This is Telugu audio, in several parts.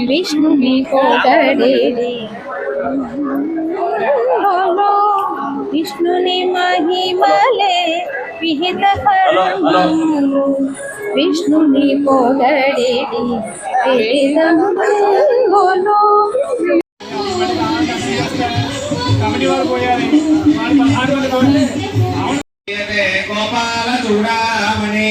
విష్ణుని పొగడేడి విష్ణుని మహిమలే విహిత కర్మములు విష్ణుని పొగడేడి వేదములు గోపాల చూడామణి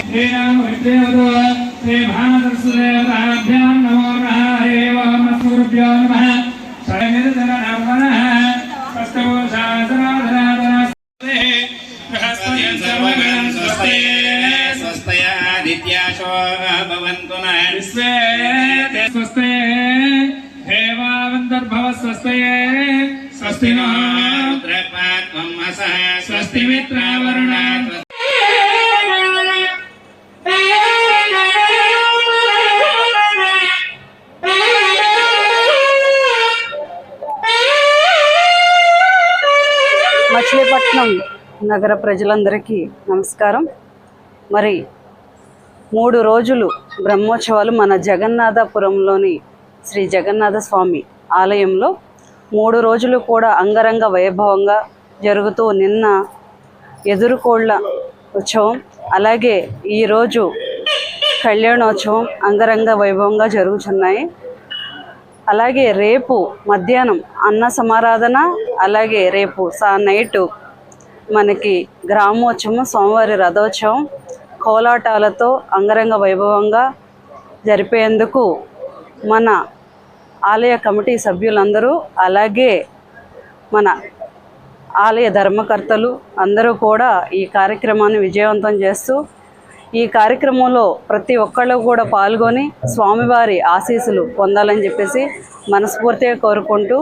శ్రీభానదర్శదేవతాభ్యాం నమో నమః హరి ఓం నమః నమః సర్వనిర్జననమః స్వస్తవో శాసనాధనాధనస్తే బృహస్పతిం సర్వగణం స్వస్తే స్వస్తయాదిత్యాశో భవంతు నః విశ్వే స్వస్తే దేవావంతర్భవ స్వస్తయే స్వస్తి నో ద్రపాత్వం అసః స్వస్తి మిత్రావరుణాత్ మచిలీపట్నం నగర ప్రజలందరికీ నమస్కారం. మరి 3 రోజులు బ్రహ్మోత్సవాలు మన జగన్నాథపురంలోని శ్రీ జగన్నాథ స్వామి ఆలయంలో 3 రోజులు కూడా అంగరంగ వైభవంగా జరుగుతూ నిన్న ఎదురుకోళ్ల ఉత్సవం, అలాగే ఈరోజు కళ్యాణోత్సవం అంగరంగ వైభవంగా జరుగుతున్నాయి. అలాగే రేపు మధ్యాహ్నం అన్న సమారాధన, అలాగే రేపు నైటు మనకి గ్రామోత్సవం, సోమవారి రథోత్సవం కోలాటాలతో అంగరంగ వైభవంగా జరిపేందుకు మన ఆలయ కమిటీ సభ్యులందరూ, అలాగే మన ఆలయ ధర్మకర్తలు అందరూ కూడా ఈ కార్యక్రమాన్ని విజయవంతం చేస్తూ ఈ కార్యక్రమంలో ప్రతి ఒక్కళ్ళు కూడా పాల్గొని స్వామివారి ఆశీస్సులు పొందాలని చెప్పేసి మనస్ఫూర్తిగా కోరుకుంటూ